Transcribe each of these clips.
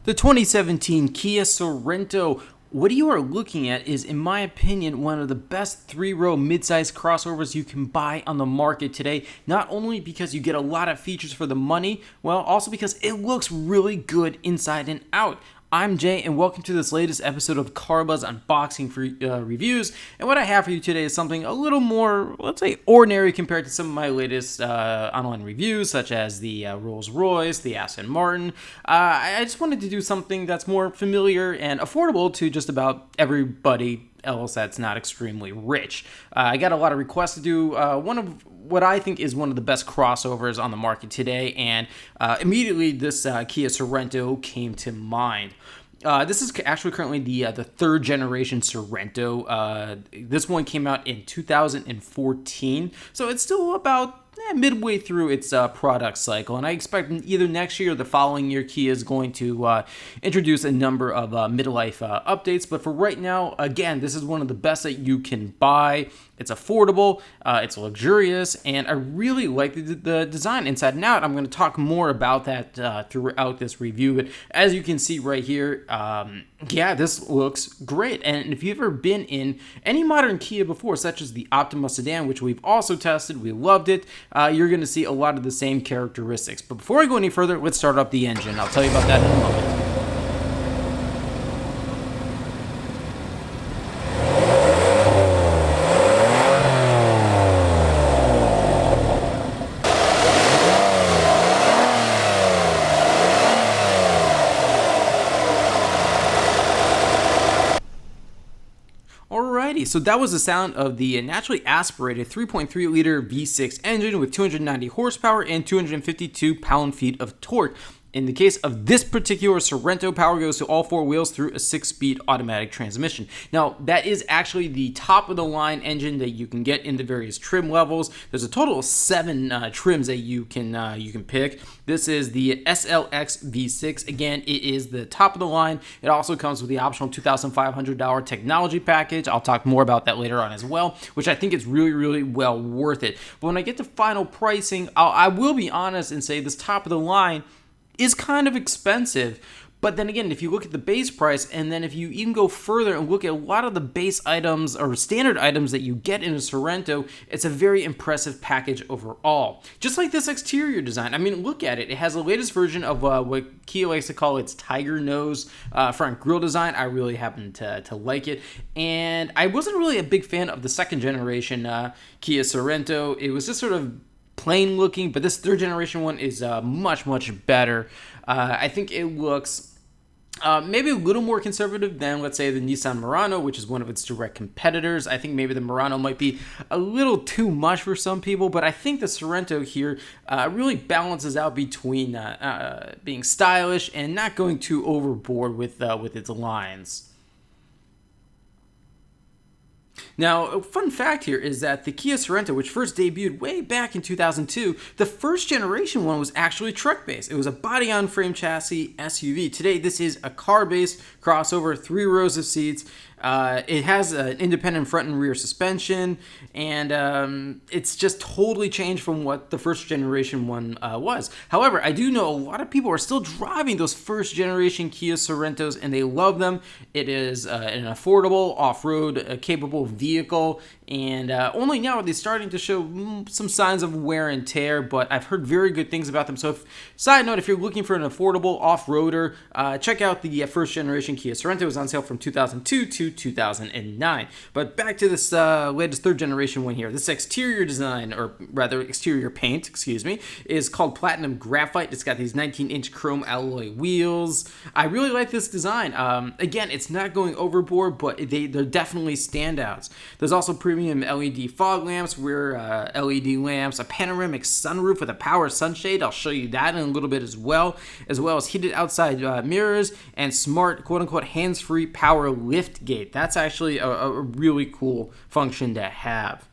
The 2017 Kia Sorento. What you are looking at is, in my opinion, one of the best three-row midsize crossovers you can buy on the market today. Not only because you get a lot of features for the money, well, also because it looks really good inside and out. I'm Jay, and welcome to this latest episode of Car Buzz Unboxing for Reviews. And what I have for you today is something a little more, let's say, ordinary compared to some of my latest online reviews, such as the Rolls-Royce, the Aston Martin. I just wanted to do something that's more familiar and affordable to just about everybody else that's not extremely rich. I got a lot of requests to do one of what I think is one of the best crossovers on the market today, and immediately this Kia Sorento came to mind. This is actually currently the third generation Sorento. This one came out in 2014, so it's still about midway through its product cycle, and I expect either next year or the following year Kia is going to introduce a number of midlife updates. But for right now, again, this is one of the best that you can buy. It's affordable, it's luxurious, and I really like the design inside and out. I'm going to talk more about that throughout this review, but as you can see right here, yeah, this looks great. And if you've ever been in any modern Kia before, such as the Optima sedan, which we've also tested, we loved it, you're going to see a lot of the same characteristics. But before I go any further, let's start up the engine. I'll tell you about that in a moment. Alrighty, so that was the sound of the naturally aspirated 3.3 liter V6 engine with 290 horsepower and 252 pound-feet of torque. In the case of this particular Sorento, power goes to all four wheels through a 6-speed automatic transmission. Now, that is actually the top-of-the-line engine that you can get in the various trim levels. There's a total of 7 trims that you can pick. This is the SLX V6. Again, it is the top of the line. It also comes with the optional $2,500 technology package. I'll talk more about that later on as well, which I think is really, really well worth it. But when I get to final pricing, I will be honest and say this top of the line is kind of expensive. But then again, if you look at the base price, and then if you even go further and look at a lot of the base items or standard items that you get in a Sorento, it's a very impressive package overall. Just like this exterior design. I mean, look at it. It has the latest version of what Kia likes to call its tiger nose front grille design. I really happen to like it. And I wasn't really a big fan of the second generation Kia Sorento. It was just sort of plain looking, but this third generation one is much better. I think it looks maybe a little more conservative than, let's say, the Nissan Murano, which is one of its direct competitors. I think maybe the Murano might be a little too much for some people, but I think the Sorento here really balances out between being stylish and not going too overboard with its lines. Now, a fun fact here is that the Kia Sorento, which first debuted way back in 2002, the first generation one was actually truck-based. It was a body-on-frame chassis SUV. Today, this is a car-based crossover, 3 rows of seats. It has an independent front and rear suspension, and it's just totally changed from what the first generation one was. However, I do know a lot of people are still driving those first generation Kia Sorentos, and they love them. It is an affordable, off-road capable vehicle, and only now are they starting to show some signs of wear and tear, but I've heard very good things about them. So side note, if you're looking for an affordable off-roader, check out the first generation Kia Sorento. It was on sale from 2002 to 2009. But back to this latest third generation one here. This exterior design, or rather exterior paint, excuse me, is called Platinum Graphite. It's got these 19-inch chrome alloy wheels. I really like this design. Again, it's not going overboard, but they're definitely standouts. There's also premium LED fog lamps, rear LED lamps, a panoramic sunroof with a power sunshade. I'll show you that in a little bit as well as heated outside mirrors and smart, quote-unquote, hands-free power lift gate. That's actually a really cool function to have.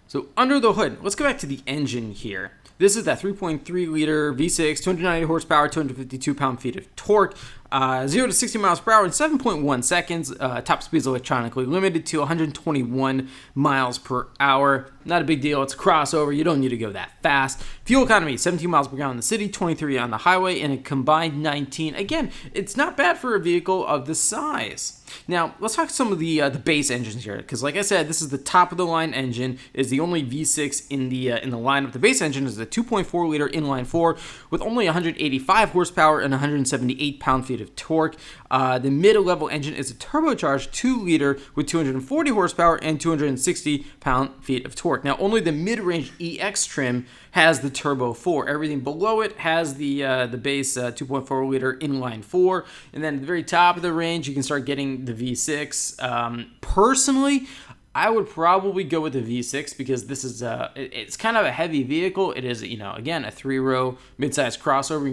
So under the hood, let's go back to the engine here. This is that 3.3 liter V6, 290 horsepower, 252 pound-feet of torque. 0 to 60 miles per hour in 7.1 seconds. Top speed is electronically limited to 121 miles per hour. Not a big deal. It's a crossover. You don't need to go that fast. Fuel economy, 17 miles per gallon in the city, 23 on the highway, and a combined 19. Again, it's not bad for a vehicle of this size. Now, let's talk some of the base engines here, because like I said, this is the top of the line engine. It's the only V6 in the lineup. The base engine is a 2.4 liter inline-four with only 185 horsepower and 178 pound-feet of torque. The mid-level engine is a turbocharged 2 liter with 240 horsepower and 260 pound-feet of torque. Now, only the mid-range EX trim has the Turbo 4. Everything below it has the base 2.4 liter inline-four, and then at the very top of the range, you can start getting the V6. Personally, I would probably go with the V6 because this is it's kind of a heavy vehicle. It is, again, a 3-row midsize crossover.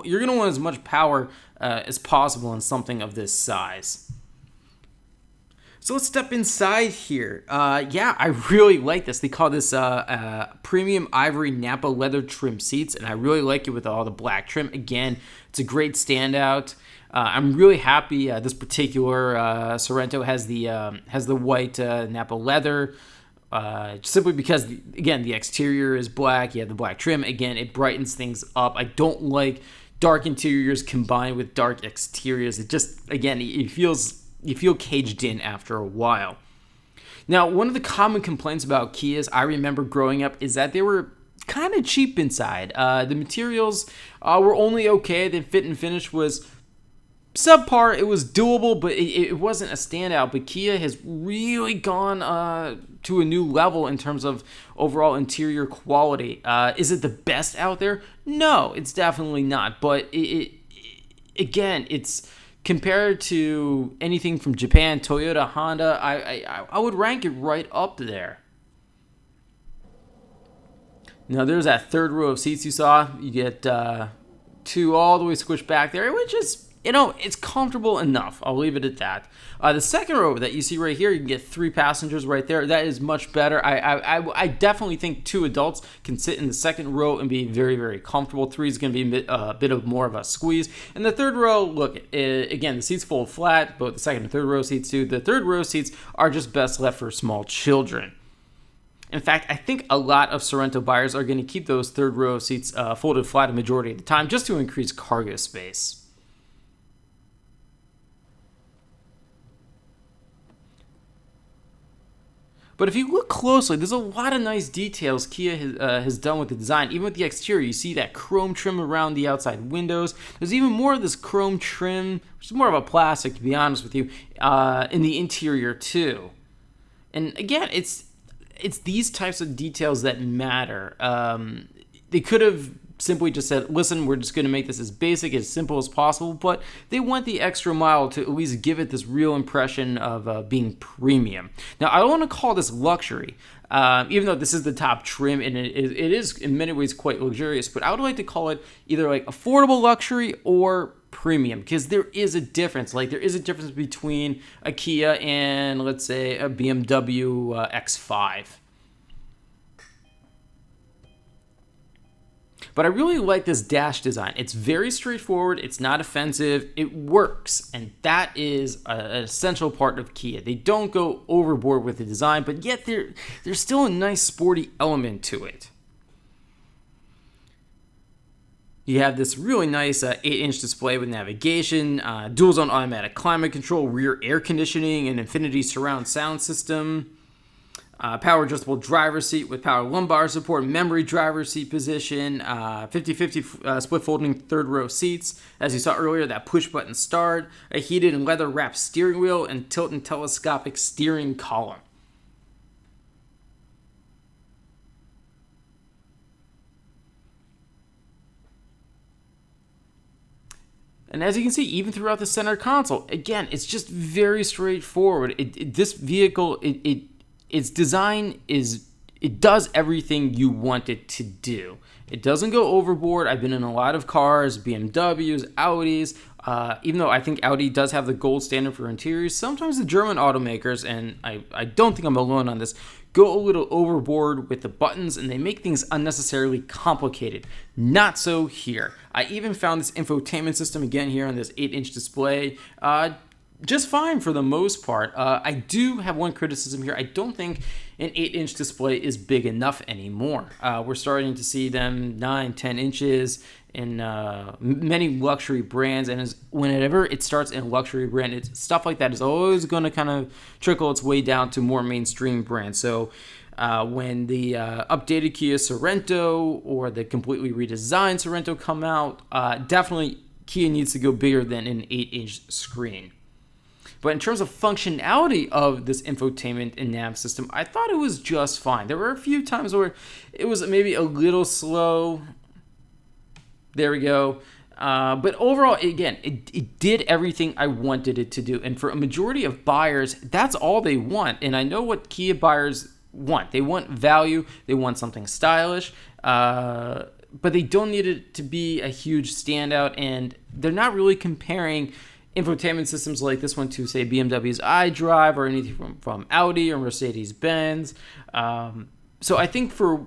You're gonna want as much power as possible in something of this size. So let's step inside here. I really like this. They call this premium ivory Napa leather trim seats, and I really like it with all the black trim. Again, it's a great standout. I'm really happy this particular Sorento has the white Napa leather, simply because the exterior is black. You have the black trim. Again, it brightens things up. I don't like dark interiors combined with dark exteriors. It just, again, you feel caged in after a while. Now, one of the common complaints about Kias I remember growing up is that they were kind of cheap inside. The materials were only okay. The fit and finish was subpar. It was doable, but it wasn't a standout. But Kia has really gone to a new level in terms of overall interior quality. Is it the best out there? No, it's definitely not. But it's compared to anything from Japan, Toyota, Honda, I would rank it right up there. Now, there's that third row of seats you saw. You get two all the way squished back there, which is, it's comfortable enough. I'll leave it at that. The second row that you see right here, you can get 3 passengers right there. That is much better. I definitely think 2 adults can sit in the second row and be very, very comfortable. 3 is going to be a bit of more of a squeeze. And the third row, look, again, the seats fold flat, both the second and third row seats do. The third row seats are just best left for small children. In fact, I think a lot of Sorento buyers are going to keep those third row seats folded flat a majority of the time just to increase cargo space. But if you look closely, there's a lot of nice details Kia has done with the design. Even with the exterior, you see that chrome trim around the outside windows. There's even more of this chrome trim, which is more of a plastic, to be honest with you, in the interior too. And again, it's these types of details that matter. They could have simply just said, listen, we're just going to make this as basic, as simple as possible, but they went the extra mile to at least give it this real impression of being premium. Now, I don't want to call this luxury, even though this is the top trim, and it is in many ways quite luxurious, but I would like to call it either like affordable luxury or premium, because there is a difference. Like, there is a difference between a Kia and, let's say, a BMW X5. But I really like this dash design. It's very straightforward. It's not offensive. It works. And that is an essential part of Kia. They don't go overboard with the design, but yet there's still a nice sporty element to it. You have this really nice 8-inch display with navigation, dual zone automatic climate control, rear air conditioning, and Infinity surround sound system. Power adjustable driver's seat with power lumbar support, memory driver's seat position, 50-50 split folding third row seats. As you saw earlier, that push button start, a heated and leather wrapped steering wheel, and tilt and telescopic steering column. And as you can see, even throughout the center console, again, it's just very straightforward. This vehicle, its design it does everything you want it to do. It doesn't go overboard. I've been in a lot of cars, BMWs, Audis, even though I think Audi does have the gold standard for interiors. Sometimes the German automakers, and I don't think I'm alone on this, go a little overboard with the buttons and they make things unnecessarily complicated. Not so here. I even found this infotainment system again here on this 8-inch display just fine for the most part. I do have one criticism here. I don't think an 8-inch display is big enough anymore. We're starting to see them 9, 10 inches in many luxury brands, and whenever it starts in a luxury brand, stuff like that is always going to kind of trickle its way down to more mainstream brands. So when the updated Kia Sorento or the completely redesigned Sorento come out, definitely Kia needs to go bigger than an 8-inch screen. But in terms of functionality of this infotainment and nav system, I thought it was just fine. There were a few times where it was maybe a little slow. There we go. But overall, again, it did everything I wanted it to do. And for a majority of buyers, that's all they want. And I know what Kia buyers want. They want value. They want something stylish. But they don't need it to be a huge standout. And they're not really comparing infotainment systems like this one to, say, BMW's iDrive or anything from Audi or Mercedes-Benz. So I think for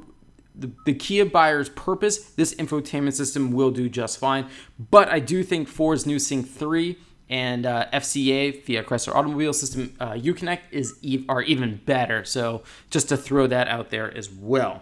the Kia buyer's purpose, this infotainment system will do just fine. But I do think Ford's new Sync 3 and FCA, Fiat Chrysler Automobile System, Uconnect are even better. So just to throw that out there as well.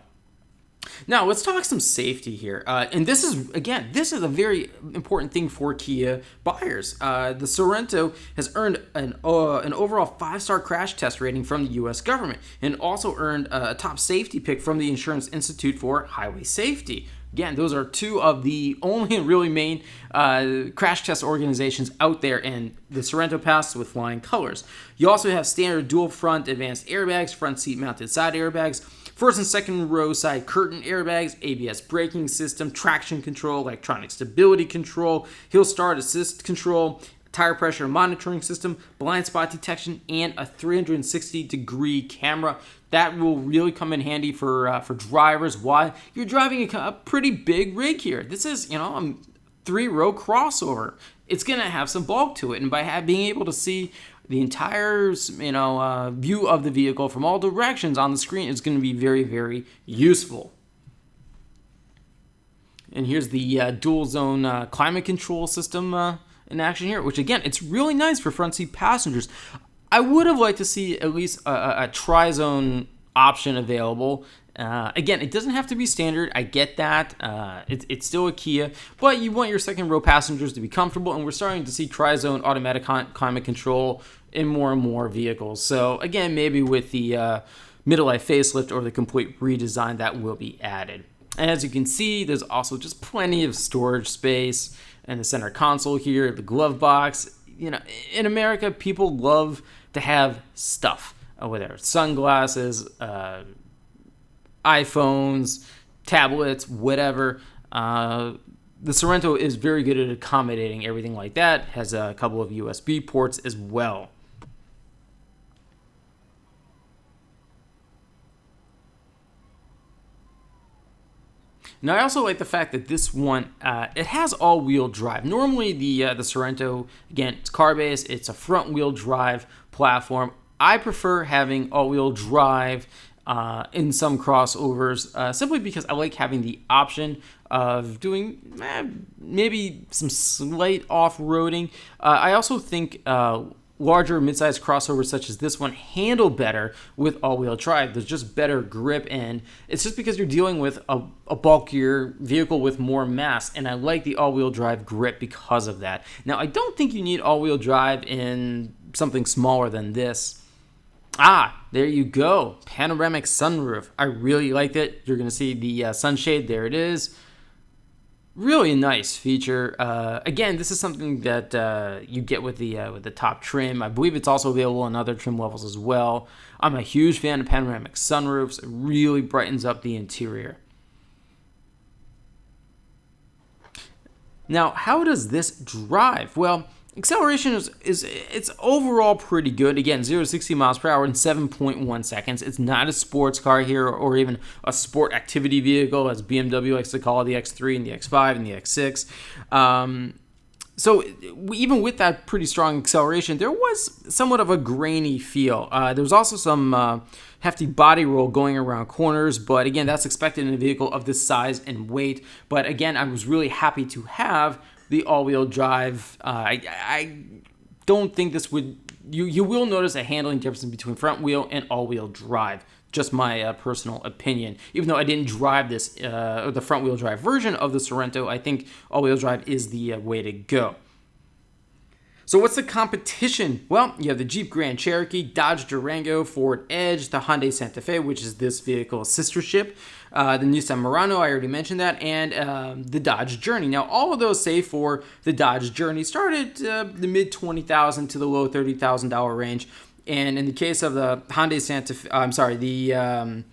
Now, let's talk some safety here. And this is a very important thing for Kia buyers. The Sorento has earned an overall 5-star crash test rating from the U.S. government and also earned a top safety pick from the Insurance Institute for Highway Safety. Again, those are two of the only really main crash test organizations out there, and the Sorento passed with flying colors. You also have standard dual front advanced airbags, front seat mounted side airbags, first and second row side curtain airbags, ABS braking system, traction control, electronic stability control, hill start assist control, tire pressure monitoring system, blind spot detection, and a 360-degree camera. That will really come in handy for drivers while you're driving a pretty big rig here. This is, a 3-row crossover. It's going to have some bulk to it, and by being able to see the entire, view of the vehicle from all directions on the screen is going to be very, very useful. And here's the dual zone climate control system in action here, which again, it's really nice for front seat passengers. I would have liked to see at least a tri-zone option available. Again, it doesn't have to be standard. I get that. It's still a Kia, but you want your second row passengers to be comfortable, and we're starting to see tri-zone automatic climate control in more and more vehicles. So again, maybe with the midlife facelift or the complete redesign, that will be added. And as you can see, there's also just plenty of storage space in the center console here, the glove box. In America, people love to have stuff, whether it's sunglasses, iPhones, tablets, whatever. The Sorento is very good at accommodating everything like that. Has a couple of USB ports as well. Now, I also like the fact that this one, it has all-wheel drive. Normally, the Sorento, again, it's car-based. It's a front-wheel drive platform. I prefer having all-wheel drive in some crossovers, simply because I like having the option of doing maybe some slight off-roading. I also think larger mid-sized crossovers such as this one handle better with all-wheel drive. There's just better grip, and it's just because you're dealing with a bulkier vehicle with more mass, and I like the all-wheel drive grip because of that. Now, I don't think you need all-wheel drive in something smaller than this. There you go. Panoramic sunroof. I really liked it. You're going to see the sunshade. There it is. Really nice feature. Again, this is something that you get with the top trim. I believe it's also available on other trim levels as well. I'm a huge fan of panoramic sunroofs. It really brightens up the interior. Now, how does this drive? Well, acceleration it's overall pretty good. Again, 0 to 60 miles per hour in 7.1 seconds. It's not a sports car here or even a sport activity vehicle, as BMW likes to call it, the X3 and the X5 and the X6. So even with that pretty strong acceleration, there was somewhat of a grainy feel. There was also some hefty body roll going around corners, but again, that's expected in a vehicle of this size and weight. But again, I was really happy to have the all-wheel drive. I don't think this would... You will notice a handling difference between front wheel and all-wheel drive. Just my personal opinion. Even though I didn't drive this, the front-wheel drive version of the Sorento, I think all-wheel drive is the way to go. So what's the competition? Well, you have the Jeep Grand Cherokee, Dodge Durango, Ford Edge, the Hyundai Santa Fe, which is this vehicle's sister ship, the Nissan Murano, I already mentioned that, and the Dodge Journey. Now, all of those, save for the Dodge Journey, started the mid-$20,000 to the low $30,000 range. And in the case of the Hyundai Santa Fe,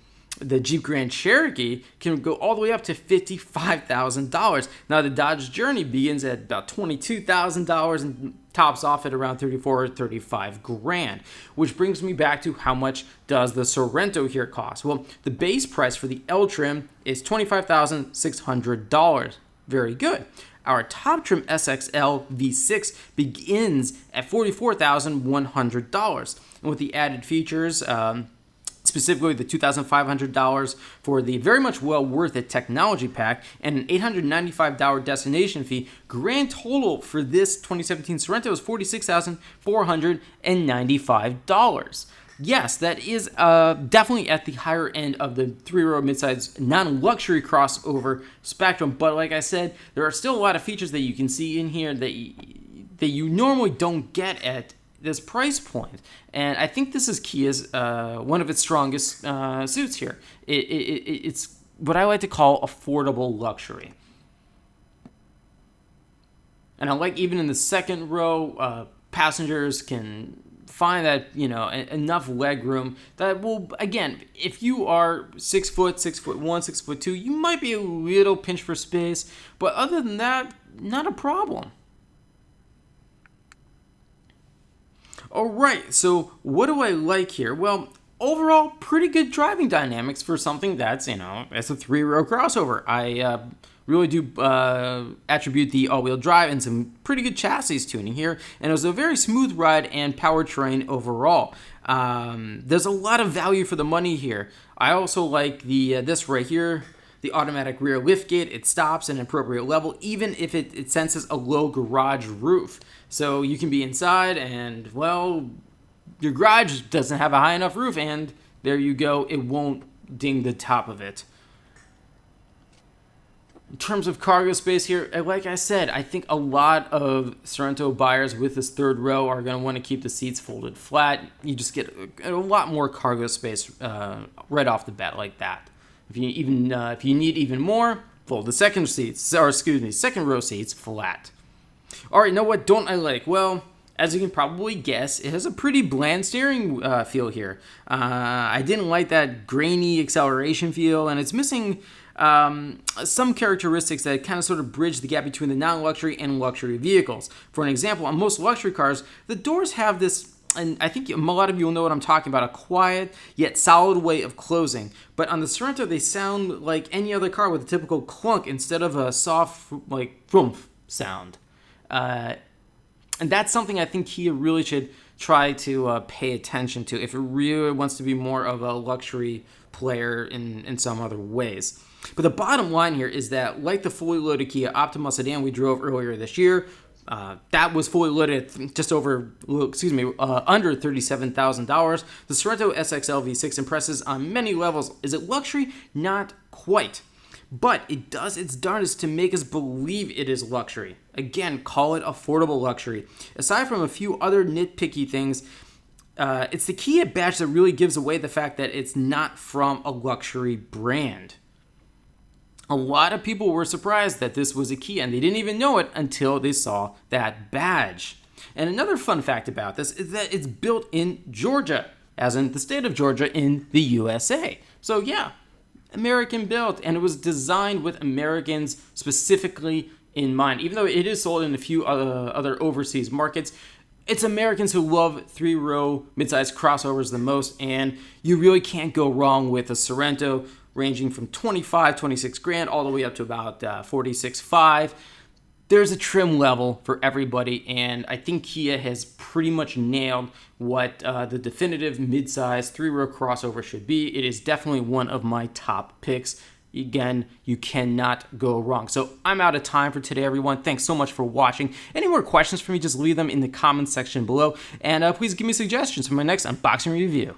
the Jeep Grand Cherokee can go all the way up to $55,000. Now, the Dodge Journey begins at about $22,000 and tops off at around $34,000 or $35,000, which brings me back to how much does the Sorento here cost? Well, the base price for the L trim is $25,600. Very good. Our top trim SXL V6 begins at $44,100. And with the added features, specifically the $2,500 for the very much well worth it technology pack and an $895 destination fee, grand total for this 2017 Sorento is $46,495. Yes, that is definitely at the higher end of the three-row midsize non-luxury crossover spectrum. But like I said, there are still a lot of features that you can see in here that you normally don't get at this price point. And I think this is Kia's one of its strongest suits here. It's what I like to call affordable luxury. And I like even in the second row, passengers can find that, enough leg room that will, again, if you are 6 foot, 6'1", 6'2", you might be a little pinched for space, but other than that, not a problem. All right, so what do I like here? Well, overall, pretty good driving dynamics for something that's, it's a three-row crossover. I really do attribute the all-wheel drive and some pretty good chassis tuning here, and it was a very smooth ride and powertrain overall. There's a lot of value for the money here. I also like the this right here, the automatic rear liftgate. It stops at an appropriate level, even if it senses a low garage roof. So you can be inside and, well, your garage doesn't have a high enough roof, and there you go, it won't ding the top of it. In terms of cargo space here, like I said, I think a lot of Sorento buyers with this third row are going to want to keep the seats folded flat. You just get a lot more cargo space right off the bat like that. If you need even more, fold the second row seats flat. All right, now what don't I like? Well, as you can probably guess, it has a pretty bland steering feel here. I didn't like that grainy acceleration feel, and it's missing some characteristics that kind of sort of bridge the gap between the non-luxury and luxury vehicles. For an example, on most luxury cars, the doors have this, and I think a lot of you will know what I'm talking about, a quiet yet solid way of closing. But on the Sorento, they sound like any other car with a typical clunk instead of a soft, like, thrumph sound. And that's something I think Kia really should try to pay attention to if it really wants to be more of a luxury player in some other ways. But the bottom line here is that, like the fully loaded Kia Optima sedan we drove earlier this year, that was fully loaded at just under $37,000. The Sorento SXL V6 impresses on many levels. Is it luxury? Not quite. But it does its darndest to make us believe it is luxury. Again, call it affordable luxury. Aside from a few other nitpicky things, it's the Kia badge that really gives away the fact that it's not from a luxury brand. A lot of people were surprised that this was a Kia, and they didn't even know it until they saw that badge. And another fun fact about this is that it's built in Georgia, as in the state of Georgia in the USA. So yeah, American built, and it was designed with Americans specifically in mind. Even though it is sold in a few other overseas markets, it's Americans who love three-row midsize crossovers the most, and you really can't go wrong with a Sorento ranging from $26 grand all the way up to about $46.5. there's a trim level for everybody, and I think Kia has pretty much nailed what the definitive midsize three-row crossover should be. It is definitely one of my top picks. Again, you cannot go wrong. So I'm out of time for today, everyone. Thanks so much for watching. Any more questions for me, just leave them in the comments section below. And please give me suggestions for my next unboxing review.